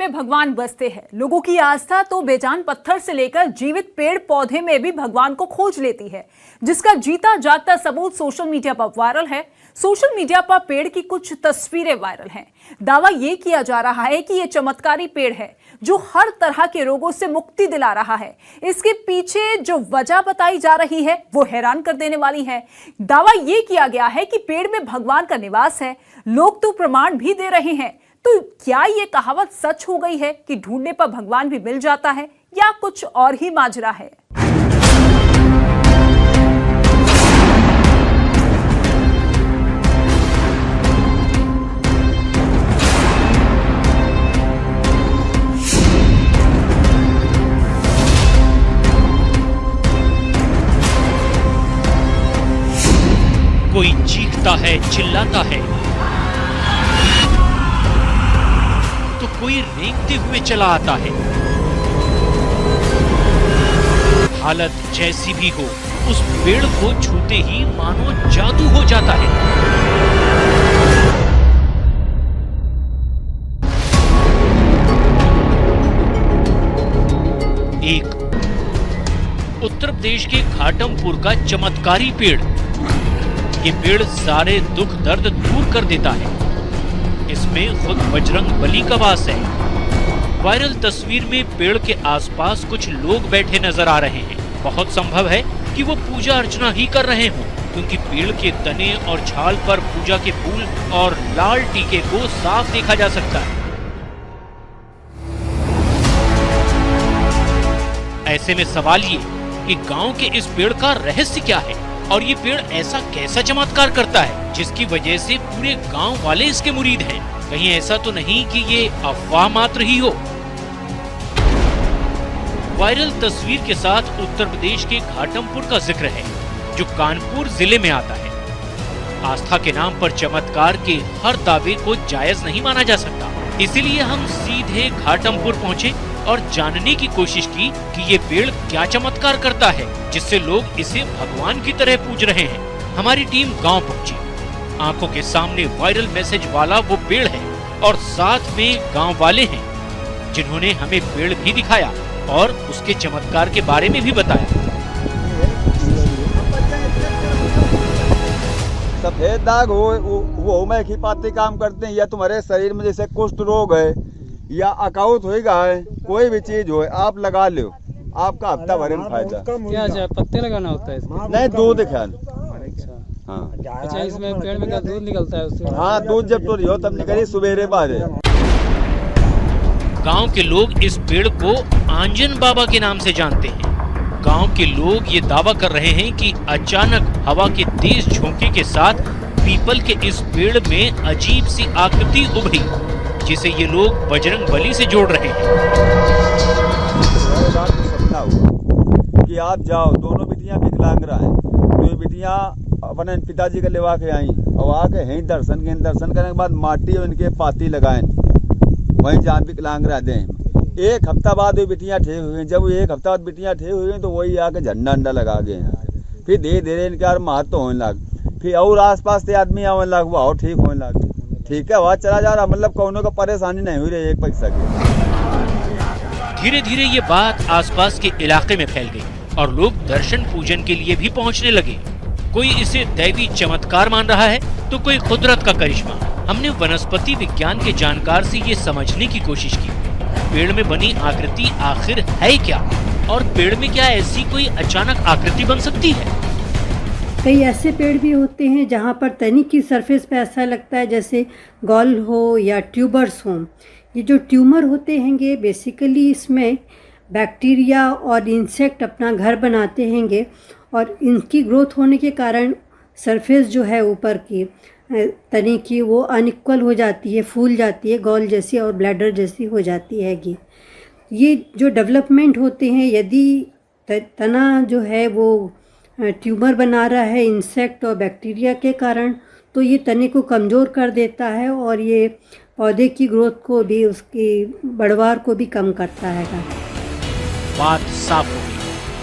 में भगवान बसते हैं। लोगों की आस्था तो बेजान पत्थर से लेकर जीवित पेड़ पौधे में भी भगवान को खोज लेती है, जिसका जीता जागता सबूत सोशल मीडिया पर वायरल है। सोशल मीडिया पर पेड़ की कुछ तस्वीरें वायरल हैं। दावा यह किया जा रहा है कि यह चमत्कारी पेड़ है जो हर तरह के रोगों से मुक्ति दिला रहा है। इसके पीछे जो वजह बताई जा रही है वो हैरान कर देने वाली है। दावा यह किया गया है कि पेड़ में भगवान का निवास है। लोग तो प्रमाण भी दे रहे हैं। तो क्या ये कहावत सच हो गई है कि ढूंढने पर भगवान भी मिल जाता है, या कुछ और ही माजरा है? कोई चीखता है, चिल्लाता है, तो कोई रेंगते हुए चला आता है। हालत जैसी भी हो, उस पेड़ को छूते ही मानो जादू हो जाता है। एक उत्तर प्रदेश के घाटमपुर का चमत्कारी पेड़। ये पेड़ सारे दुख दर्द दूर कर देता है। इसमें खुद बजरंग बली का वास है। वायरल तस्वीर में पेड़ के आसपास कुछ लोग बैठे नजर आ रहे हैं। बहुत संभव है कि वो पूजा अर्चना ही कर रहे हों, क्योंकि पेड़ के तने और छाल पर पूजा के फूल और लाल टीके को साफ देखा जा सकता है। ऐसे में सवाल ये कि गांव के इस पेड़ का रहस्य क्या है, और ये पेड़ ऐसा कैसा चमत्कार करता है जिसकी वजह से पूरे गांव वाले इसके मुरीद हैं। कहीं ऐसा तो नहीं कि ये अफवाह मात्र ही हो। वायरल तस्वीर के साथ उत्तर प्रदेश के घाटमपुर का जिक्र है, जो कानपुर जिले में आता है। आस्था के नाम पर चमत्कार के हर दावे को जायज नहीं माना जा सकता। इसीलिए हम सीधे घाटमपुर पहुंचे और जानने की कोशिश की कि ये पेड़ क्या चमत्कार करता है जिससे लोग इसे भगवान की तरह पूज रहे हैं। हमारी टीम गांव पहुंची। आंखों के सामने वायरल मैसेज वाला वो पेड़ है और साथ में गांव वाले हैं, जिन्होंने हमें पेड़ भी दिखाया और उसके चमत्कार के बारे में भी बताया। सफेद दाग वो में खिपाती काम करते हैं, या तुम्हारे शरीर में जैसे कुष्ठ रोग है या अकाउट होएगा है, कोई भी चीज हो आप लगा लो, आपका हफ्ता भर में फायदा। क्या पत्ते लगाना होता है इसमें? नहीं, दूध ख्याल। अच्छा, इसमें पेड़ में क्या दूध निकलता है उससे? हाँ, दूध जब तो हो तब निकली सुबेरे बारे। गांव के लोग इस पेड़ को आंजन बाबा के नाम से जानते हैं। गांव के लोग ये दावा कर रहे हैं कि अचानक हवा के तेज झोंके के साथ पीपल के इस पेड़ में अजीब सी आकृति उभरी, जिसे ये लोग बजरंग बली से जोड़ रहे हैं। सपना हुआ कि आप जाओ, दोनों बिटियां विकलांग रहा है, तो ये बिटियां अपने पिताजी का लेवा के आई और आके यहीं दर्शन करने के बाद माटी और इनके पाती लगाए, वहीं जहाँ विकलांग रह दें। एक हफ्ता बाद वो बिटियां ठीक हुई। जब एक हफ्ता बाद बिटियां ठीक हुई तो वही आके झंडा अंडा लगा गए। फिर धीरे धीरे इनके महत्व होने लग, फिर और आसपास से आदमी आने लग, वो और ठीक होने लग। ठीक है, वहाँ चला जा रहा, मतलब कौनों को परेशानी नहीं हुई रही एक पैसा की। धीरे धीरे ये बात आसपास के इलाके में फैल गई और लोग दर्शन पूजन के लिए भी पहुंचने लगे। कोई इसे दैवी चमत्कार मान रहा है तो कोई कुदरत का करिश्मा। हमने वनस्पति विज्ञान के जानकार से ये समझने की कोशिश की, पेड़ में बनी आकृति आखिर है क्या, और पेड़ में क्या ऐसी कोई अचानक आकृति बन सकती है। कई ऐसे पेड़ भी होते हैं जहाँ पर तनी की सरफेस पे ऐसा लगता है जैसे गॉल हो या ट्यूबर्स हों। ये जो ट्यूमर होते हैंगे बेसिकली इसमें बैक्टीरिया और इंसेक्ट अपना घर बनाते हैंगे, और इनकी ग्रोथ होने के कारण सरफेस जो है ऊपर की तनी की वो अनइक्वल हो जाती है, फूल जाती है, गॉल जैसी और ब्लैडर जैसी हो जाती हैगी। ये जो डेवलपमेंट होते हैं, यदि तना जो है वो ट्यूमर बना रहा है इंसेक्ट और बैक्टीरिया के कारण, तो ये तने को कमज़ोर कर देता है और ये पौधे की ग्रोथ को भी, उसकी बढ़वार को भी कम करता है। बात साफ हो गई,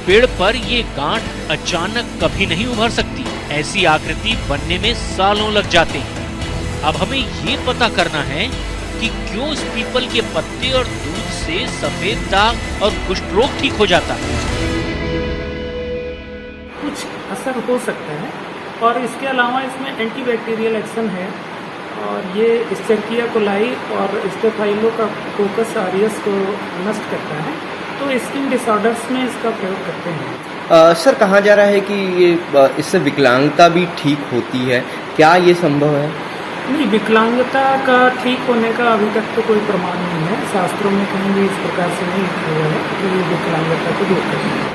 पेड़ पर ये गांठ अचानक कभी नहीं उभर सकती। ऐसी आकृति बनने में सालों लग जाते हैं। अब हमें ये पता करना है कि क्यों इस पीपल के पत्ते और दूध से सफेद दाग और कुष्ठ रोग ठीक हो जाता है। कुछ असर हो सकता है और इसके अलावा इसमें एंटीबैक्टीरियल एक्शन है और ये एस्चेरिचिया कोलाई और स्टेफाइलोकोकस ऑरियस को नष्ट करता है, तो स्किन डिसऑर्डर्स में इसका प्रयोग करते हैं। सर कहा जा रहा है कि ये इससे विकलांगता भी ठीक होती है, क्या ये संभव है? नहीं, विकलांगता का ठीक होने का अभी तक तो कोई प्रमाण नहीं है, शास्त्रों में कहीं भी इस प्रकार से नहीं लिखा हुआ है कि ये विकलांगता को दूर करेगा।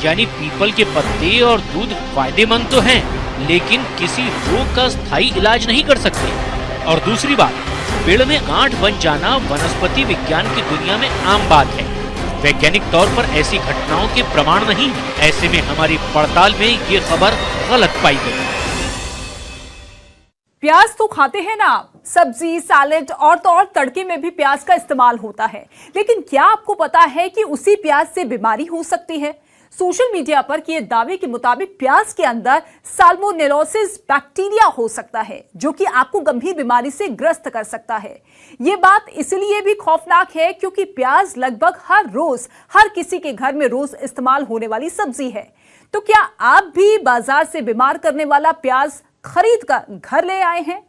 यानी पीपल के पत्ते और दूध फायदेमंद तो हैं, लेकिन किसी रोग का स्थायी इलाज नहीं कर सकते। और दूसरी बात, पेड़ में गांठ बन जाना वनस्पति विज्ञान की दुनिया में आम बात है। वैज्ञानिक तौर पर ऐसी घटनाओं के प्रमाण नहीं, ऐसे में हमारी पड़ताल में ये खबर गलत पाई गई। प्याज तो खाते हैं ना आप, सब्जी, सैलेड और तो और तड़के में भी प्याज का इस्तेमाल होता है, लेकिन क्या आपको पता है कि उसी प्याज से बीमारी हो सकती है? सोशल मीडिया पर किए दावे के मुताबिक प्याज के अंदर साल्मोनेलोसिस बैक्टीरिया हो सकता है, जो कि आपको गंभीर बीमारी से ग्रस्त कर सकता है। ये बात इसलिए भी खौफनाक है क्योंकि प्याज लगभग हर रोज हर किसी के घर में रोज इस्तेमाल होने वाली सब्जी है। तो क्या आप भी बाजार से बीमार करने वाला प्याज खरीद कर घर ले आए हैं?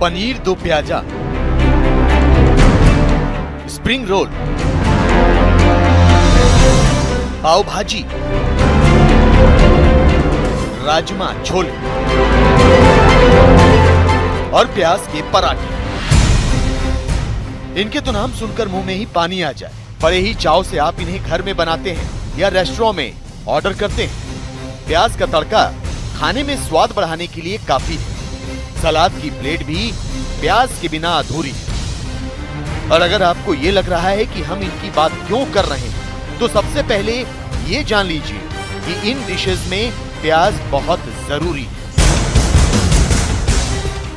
पनीर दो प्याजा, स्प्रिंग रोल, पाव भाजी, राजमा छोले और प्याज के पराठे। इनके तो नाम सुनकर मुंह में ही पानी आ जाए। बड़े ही चाव से आप इन्हें घर में बनाते हैं या रेस्टोरेंट में ऑर्डर करते हैं। प्याज का तड़का खाने में स्वाद बढ़ाने के लिए काफी है। सलाद की प्लेट भी प्याज के बिना अधूरी है। और अगर आपको ये लग रहा है कि हम इनकी बात क्यों कर रहे हैं, तो सबसे पहले ये जान लीजिए कि इन डिशेस में प्याज बहुत जरूरी है।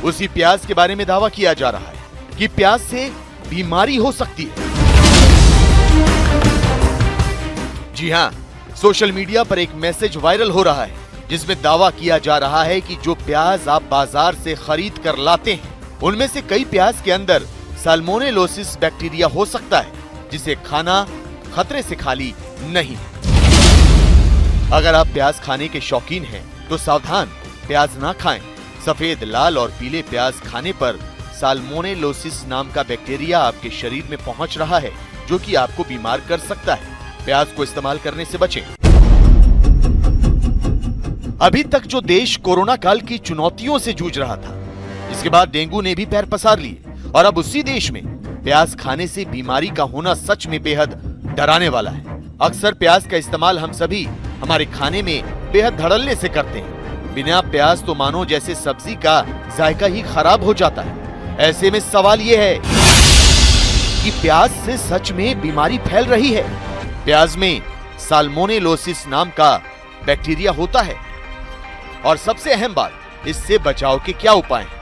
उसी प्याज के बारे में दावा किया जा रहा है कि प्याज से बीमारी हो सकती है। जी हां, सोशल मीडिया पर एक मैसेज वायरल हो रहा है जिसमें दावा किया जा रहा है कि जो प्याज आप बाजार से खरीद कर लाते हैं, उनमें से कई प्याज के अंदर साल्मोनेलोसिस बैक्टीरिया हो सकता है, जिसे खाना खतरे से खाली नहीं है। अगर आप प्याज खाने के शौकीन हैं, तो सावधान, प्याज ना खाएं। सफेद, लाल और पीले प्याज खाने पर साल्मोनेलोसिस नाम का बैक्टीरिया आपके शरीर में पहुंच रहा है, जो कि आपको बीमार कर सकता है। प्याज को इस्तेमाल करने से बचें। अभी तक जो देश कोरोना काल की चुनौतियों से जूझ रहा था, इसके बाद डेंगू ने भी पैर पसार लिए और अब उसी देश में प्याज खाने से बीमारी का होना सच में बेहद डराने वाला है। अक्सर प्याज का इस्तेमाल हम सभी हमारे खाने में बेहद धड़ल्ले से करते हैं। बिना प्याज तो मानो जैसे सब्जी का जायका ही खराब हो जाता है। ऐसे में सवाल यह है कि प्याज से सच में बीमारी फैल रही है। प्याज में साल्मोनेलोसिस नाम का बैक्टीरिया होता है और सबसे अहम बात, इससे बचाव के क्या उपाय हैं?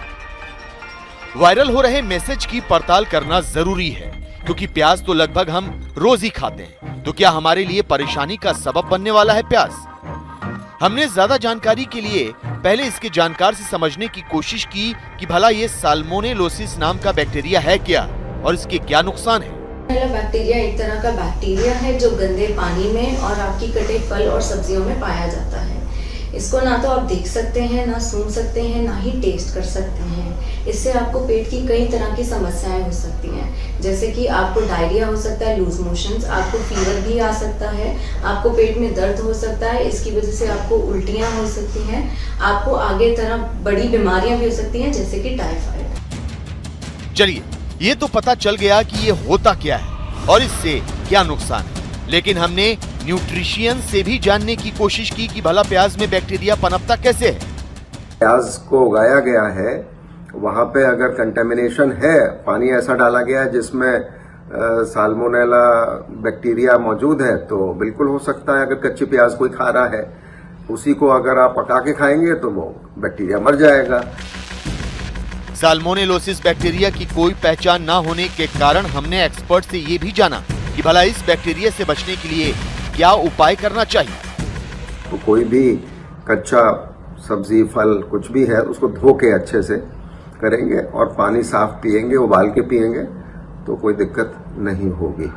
वायरल हो रहे मैसेज की पड़ताल करना जरूरी है, क्योंकि प्याज तो लगभग हम रोज ही खाते हैं। तो क्या हमारे लिए परेशानी का सबब बनने वाला है प्याज? हमने ज्यादा जानकारी के लिए पहले इसके जानकार से समझने की कोशिश की कि भला ये साल्मोनेलोसिस नाम का बैक्टीरिया है क्या और इसके क्या नुकसान है। बैक्टीरिया एक तरह का बैक्टीरिया है जो गंदे पानी में और आपकी कटे फल और सब्जियों में पाया जाता है। इसको ना तो आप देख सकते हैं, ना सूंघ सकते हैं, ना ही टेस्ट कर सकते हैं। इससे आपको पेट की कई तरह की समस्याएं हो सकती हैं, जैसे कि आपको डायरिया हो सकता है, लूज मोशंस, आपको फीवर भी आ सकता है, आपको पेट में दर्द हो सकता है, इसकी वजह से आपको उल्टियां हो सकती हैं, आपको आगे तरह बड़ी बीमारियां भी हो सकती हैं जैसे कि टाइफाइड। चलिए, ये तो पता चल गया कि ये होता क्या है और इससे क्या नुकसान है, लेकिन हमने न्यूट्रिशियन से भी जानने की कोशिश की कि भला प्याज में बैक्टीरिया पनपता कैसे है। प्याज को उगाया गया है, वहां पे अगर कंटेमिनेशन है, पानी ऐसा डाला गया है जिसमें साल्मोनेला बैक्टीरिया मौजूद है, तो बिल्कुल हो सकता है। अगर कच्ची प्याज कोई खा रहा है, उसी को अगर आप पका के खाएंगे तो वो बैक्टीरिया मर जाएगा। साल्मोनेलोसिस बैक्टीरिया की कोई पहचान न होने के कारण हमने एक्सपर्ट से ये भी जाना कि भला इस बैक्टीरिया से बचने के लिए क्या उपाय करना चाहिए। तो कोई भी कच्चा सब्जी फल कुछ भी है उसको धो के अच्छे से करेंगे और पानी साफ पिएंगे, उबाल के पिएंगे तो कोई दिक्कत नहीं होगी।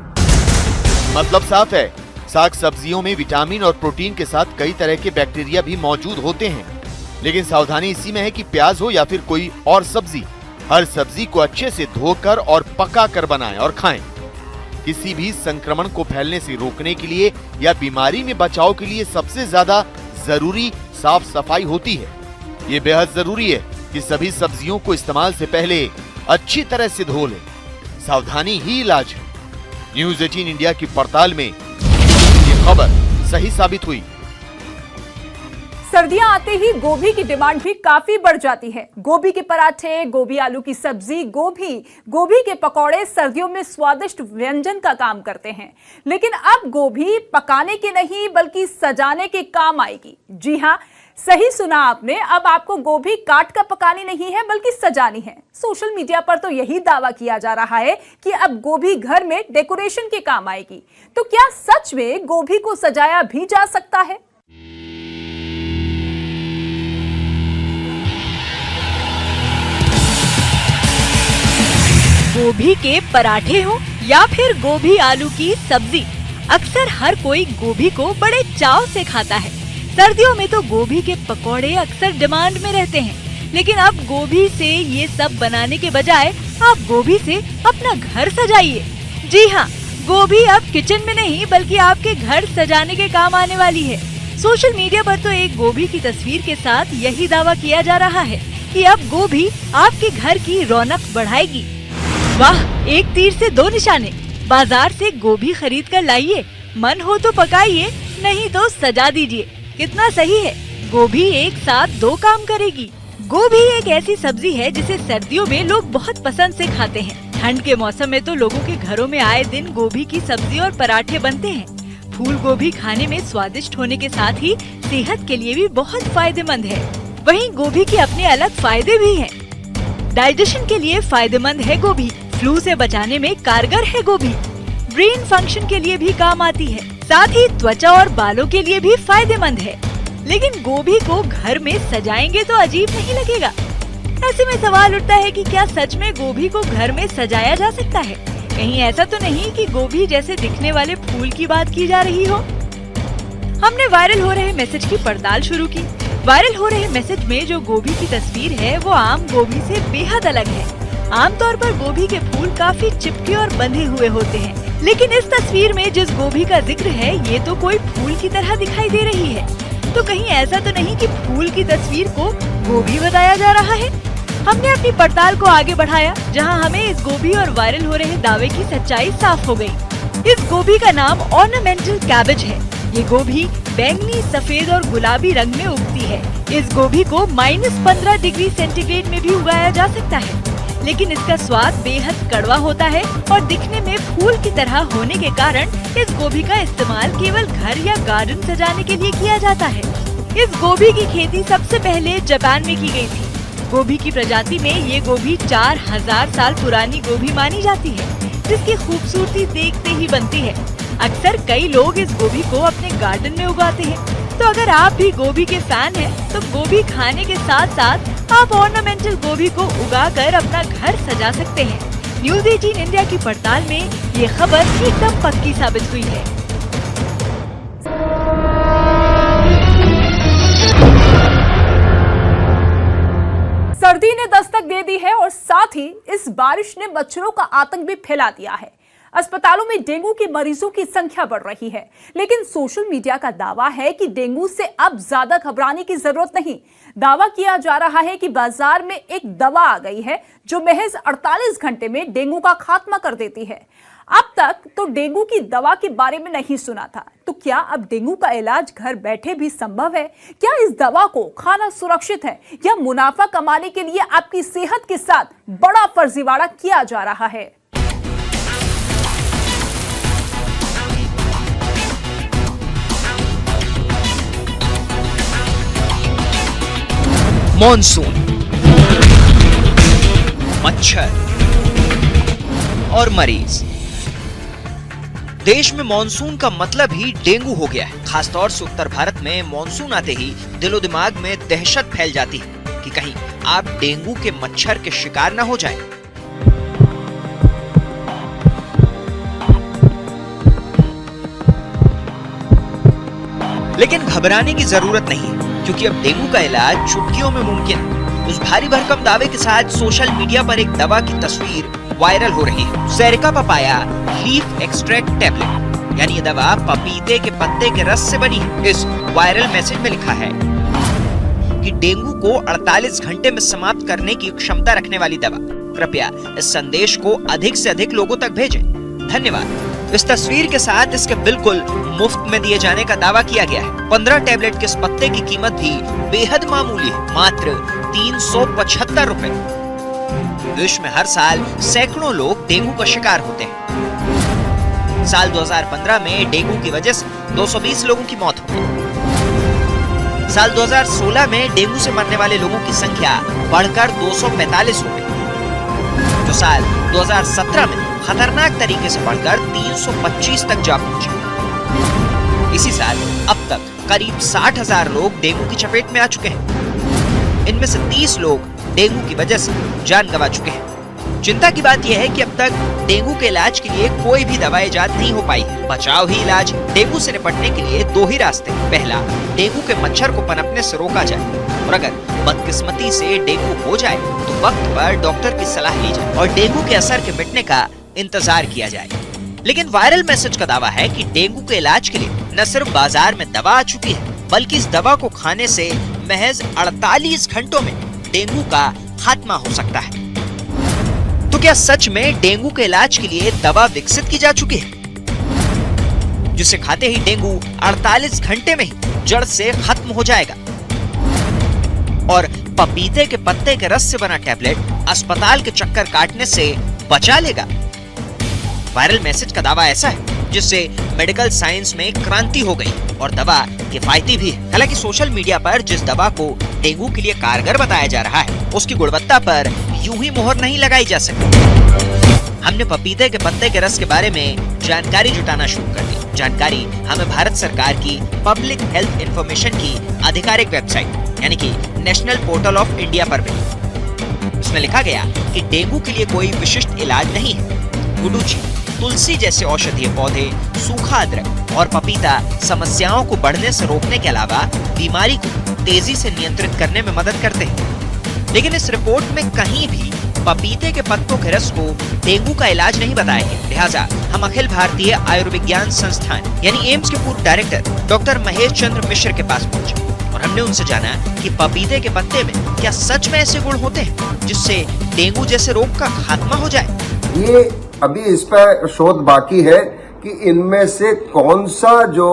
मतलब साफ है, साग सब्जियों में विटामिन और प्रोटीन के साथ कई तरह के बैक्टीरिया भी मौजूद होते हैं। लेकिन सावधानी इसी में है कि प्याज हो या फिर कोई और सब्जी, हर सब्जी को अच्छे से धोकर और पकाकर बनाएं और खाएं। किसी भी संक्रमण को फैलने से रोकने के लिए या बीमारी में बचाव के लिए सबसे ज्यादा जरूरी साफ सफाई होती है। ये बेहद जरूरी है कि सभी सब्जियों को इस्तेमाल से पहले अच्छी तरह से धो लें। सावधानी ही इलाज है। न्यूज़ 18 इंडिया की पड़ताल में ये खबर सही साबित हुई। सर्दियां आते ही गोभी की डिमांड भी काफी बढ़ जाती है। गोभी के पराठे, गोभी आलू की सब्जी, गोभी के पकौड़े सर्दियों में स्वादिष्ट व्यंजन का काम करते हैं। लेकिन अब गोभी पकाने के नहीं बल्कि सजाने के काम आएगी। जी हाँ, सही सुना आपने, अब आपको गोभी काट कर पकानी नहीं है बल्कि सजानी है। सोशल मीडिया पर तो यही दावा किया जा रहा है कि अब गोभी घर में डेकोरेशन के काम आएगी। तो क्या सच में गोभी को सजाया भी जा सकता है? गोभी के पराठे हो या फिर गोभी आलू की सब्जी, अक्सर हर कोई गोभी को बड़े चाव से खाता है। सर्दियों में तो गोभी के पकौड़े अक्सर डिमांड में रहते हैं। लेकिन अब गोभी से ये सब बनाने के बजाय आप गोभी से अपना घर सजाइए। जी हाँ, गोभी अब किचन में नहीं बल्कि आपके घर सजाने के काम आने वाली है। सोशल मीडिया पर तो एक गोभी की तस्वीर के साथ यही दावा किया जा रहा है कि अब गोभी आपके घर की रौनक बढ़ाएगी। वाह, एक तीर से दो निशाने। बाजार से गोभी खरीद कर लाइए, मन हो तो पकाइए, नहीं तो सजा दीजिए। कितना सही है, गोभी एक साथ दो काम करेगी। गोभी एक ऐसी सब्जी है जिसे सर्दियों में लोग बहुत पसंद से खाते हैं। ठंड के मौसम में तो लोगों के घरों में आए दिन गोभी की सब्जी और पराठे बनते हैं। फूल गोभी खाने में स्वादिष्ट होने के साथ ही सेहत के लिए भी बहुत फायदेमंद है। वहीं गोभी के अपने अलग फायदे भी हैं। डाइजेशन के लिए फायदेमंद है गोभी, फ्लू से बचाने में कारगर है गोभी, ब्रेन फंक्शन के लिए भी काम आती है, साथ ही त्वचा और बालों के लिए भी फायदेमंद है। लेकिन गोभी को घर में सजाएंगे तो अजीब नहीं लगेगा? ऐसे में सवाल उठता है कि क्या सच में गोभी को घर में सजाया जा सकता है? कहीं ऐसा तो नहीं कि गोभी जैसे दिखने वाले फूल की बात की जा रही हो? हमने वायरल हो रहे मैसेज की पड़ताल शुरू की। वायरल हो रहे मैसेज में जो गोभी की तस्वीर है वो आम गोभी से बेहद अलग है। आमतौर पर गोभी के फूल काफी चिपके और बंधे हुए होते हैं, लेकिन इस तस्वीर में जिस गोभी का जिक्र है ये तो कोई फूल की तरह दिखाई दे रही है। तो कहीं ऐसा तो नहीं कि फूल की तस्वीर को गोभी बताया जा रहा है? हमने अपनी पड़ताल को आगे बढ़ाया, जहां हमें इस गोभी और वायरल हो रहे दावे की सच्चाई साफ हो गई। इस गोभी का नाम ऑर्नामेंटल कैबेज है। ये गोभी बैंगनी, सफेद और गुलाबी रंग में उगती है। इस गोभी को -15 डिग्री सेंटीग्रेड में भी उगाया जा सकता है, लेकिन इसका स्वाद बेहद कड़वा होता है और दिखने में फूल की तरह होने के कारण इस गोभी का इस्तेमाल केवल घर या गार्डन सजाने के लिए किया जाता है। इस गोभी की खेती सबसे पहले जापान में की गई थी। गोभी की प्रजाति में ये गोभी 4000 साल पुरानी गोभी मानी जाती है, जिसकी खूबसूरती देखते ही बनती है। अक्सर कई लोग इस गोभी को अपने गार्डन में उगाते हैं। तो अगर आप भी गोभी के फैन हैं, तो गोभी खाने के साथ साथ आप ऑर्नामेंटल गोभी को उगाकर अपना घर सजा सकते हैं। न्यूज़ 18 इंडिया की पड़ताल में ये खबर एकदम पक्की साबित हुई है। सर्दी ने दस्तक दे दी है और साथ ही इस बारिश ने मच्छरों का आतंक भी फैला दिया है। अस्पतालों में डेंगू के मरीजों की संख्या बढ़ रही है, लेकिन सोशल मीडिया का दावा है कि डेंगू से अब ज्यादा घबराने की जरूरत नहीं। दावा किया जा रहा है कि बाजार में एक दवा आ गई है जो महज 48 घंटे में डेंगू का खात्मा कर देती है। अब तक तो डेंगू की दवा के बारे में नहीं सुना था, तो क्या अब डेंगू का इलाज घर बैठे भी संभव है? क्या इस दवा को खाना सुरक्षित है या मुनाफा कमाने के लिए आपकी सेहत के साथ बड़ा फर्जीवाड़ा किया जा रहा है? मॉनसून, मच्छर और मरीज, देश में मॉनसून का मतलब ही डेंगू हो गया है। खासतौर से उत्तर भारत में मॉनसून आते ही दिलो दिमाग में दहशत फैल जाती है कि कहीं आप डेंगू के मच्छर के शिकार न हो जाएं। लेकिन घबराने की जरूरत नहीं है, क्योंकि अब डेंगू का इलाज चुटकियों में मुमकिन है। उस भारी भरकम दावे के साथ सोशल मीडिया पर एक दवा की तस्वीर वायरल हो रही है। सेरिका पपाया लीफ एक्सट्रैक्ट टैबलेट, यानी ये दवा पपीते के पत्ते के रस से बनी है। इस वायरल मैसेज में लिखा है कि डेंगू को 48 घंटे में समाप्त करने की क्षमता रखने वाली दवा। कृपया इस संदेश को अधिक से अधिक लोगों तक भेजें। धन्यवाद। इस तस्वीर के साथ इसके बिल्कुल मुफ्त में दिए जाने का दावा किया गया है। 15 टैबलेट के इस पत्ते की कीमत भी बेहद मामूली है, मात्र 375 रुपए। विश्व में हर साल सैकड़ों लोग डेंगू का शिकार होते हैं। साल 2015 में डेंगू की वजह से 220 लोगों की मौत हो गई। साल 2016 में डेंगू से मरने वाले लोगों की संख्या बढ़कर 245 हो गई, जो साल 2017 में खतरनाक तरीके से बढ़कर 325 तक जा पहुंचे। इसी साल अब तक करीब 60,000 लोग डेंगू की चपेट में आ चुके हैं। इनमें से 30 लोग डेंगू की वजह से जान गंवा चुके हैं। चिंता की बात यह है कि अब तक डेंगू के इलाज के लिए कोई भी दवा इजाद नहीं हो पाई है। बचाव ही इलाज। डेंगू से निपटने के लिए दो ही रास्ते। पहला, डेंगू के मच्छर को पनपने से रोका जाए, और अगर बदकिस्मती से डेंगू हो जाए तो वक्त पर डॉक्टर की सलाह ली जाए और डेंगू के असर के मिटने का इंतजार किया जाए। लेकिन वायरल मैसेज का दावा है कि डेंगू के इलाज के लिए न सिर्फ बाजार में दवा आ चुकी है, बल्कि इस दवा को खाने से महज 48 घंटों में डेंगू का खात्मा हो सकता है। तो क्या सच में डेंगू के इलाज के लिए दवा विकसित की जा चुकी है, जिसे खाते ही डेंगू 48 घंटे में ही जड़ से खत्म हो जाएगा? और पपीते के पत्ते के रस से बना टैबलेट अस्पताल के चक्कर काटने से बचा लेगा? वायरल मैसेज का दावा ऐसा है जिससे मेडिकल साइंस में क्रांति हो गई और दवा किफायती भी है। हालांकि सोशल मीडिया पर जिस दवा को डेंगू के लिए कारगर बताया जा रहा है, उसकी गुणवत्ता पर यूं ही मोहर नहीं लगाई जा सकती। हमने पपीते के पत्ते के रस के बारे में जानकारी जुटाना शुरू कर दी। जानकारी हमें भारत सरकार की पब्लिक हेल्थ इंफॉर्मेशन की आधिकारिक वेबसाइट यानी कि नेशनल पोर्टल ऑफ इंडिया पर मिली। इसमें लिखा गया कि डेंगू के लिए कोई विशिष्ट इलाज नहीं है। गुडुचि, तुलसी जैसे औषधीय पौधे, सूखा अदरक और पपीता समस्याओं को बढ़ने से रोकने के अलावा बीमारी को तेजी से नियंत्रित करने में मदद करते हैं। लेकिन इस रिपोर्ट में कहीं भी पपीते के पत्तों के रस को डेंगू का इलाज नहीं बताया गया। लिहाजा हम अखिल भारतीय आयुर्विज्ञान संस्थान यानी एम्स के पूर्व डायरेक्टर डॉक्टर महेश चंद्र मिश्र के पास पहुंचे और हमने उनसे जाना कि पपीते के पत्ते में क्या सच में ऐसे गुण होते हैं जिससे डेंगू जैसे रोग का खात्मा हो जाए। ये अभी इस पर शोध बाकी है कि इनमें से कौन सा जो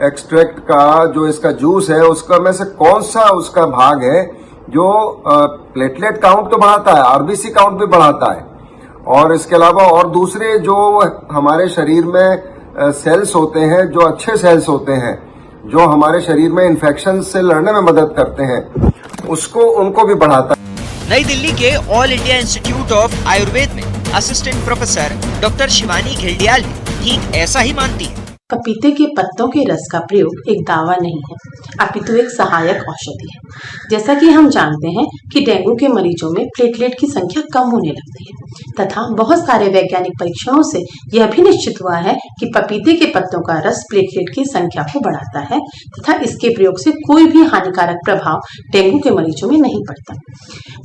एक्सट्रैक्ट का जो इसका जूस है उसका में से कौन सा उसका भाग है जो प्लेटलेट काउंट तो बढ़ाता है, आरबीसी काउंट भी बढ़ाता है, और इसके अलावा और दूसरे जो हमारे शरीर में सेल्स होते हैं, जो अच्छे सेल्स होते हैं, जो हमारे शरीर में इन्फेक्शन से लड़ने में मदद करते हैं, उसको उनको भी बढ़ाता है। नई दिल्ली के All India Institute of Ayurveda में assistant professor doctor Shivani Ghildiyal ठीक ऐसा ही मानती है। पपीते के पत्तों के रस का प्रयोग एक दावा नहीं है, अपितु एक सहायक औषधि है। जैसा कि हम जानते हैं कि डेंगू के मरीजों में प्लेटलेट की संख्या कम होने लगती है तथा बहुत सारे वैज्ञानिक परीक्षणों से यह भी निश्चित हुआ है कि पपीते के पत्तों का रस प्लेटलेट की संख्या को बढ़ाता है तथा इसके प्रयोग से कोई भी हानिकारक प्रभाव डेंगू के मरीजों में नहीं पड़ता।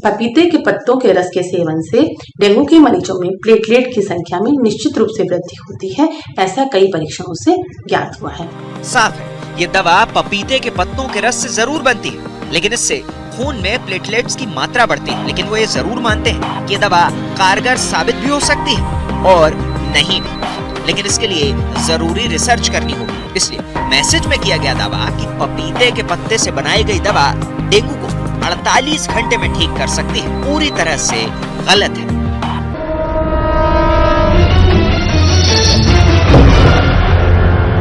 पपीते के पत्तों के रस के सेवन से डेंगू के मरीजों में प्लेटलेट की संख्या में निश्चित रूप से वृद्धि होती है, ऐसा कई परीक्षणों से ज्ञात हुआ है। साफ है, ये दवा पपीते के पत्तों के रस से जरूर बनती है, लेकिन इससे खून में प्लेटलेट्स की मात्रा बढ़ती है। लेकिन वो ये जरूर मानते हैं कि ये दवा कारगर साबित भी हो सकती है और नहीं भी, लेकिन इसके लिए जरूरी रिसर्च करनी होगी। इसलिए मैसेज में किया गया दावा कि पपीते के पत्ते से बनाई गई दवा डेंगू को 48 घंटे में ठीक कर सकती है, पूरी तरह से गलत है।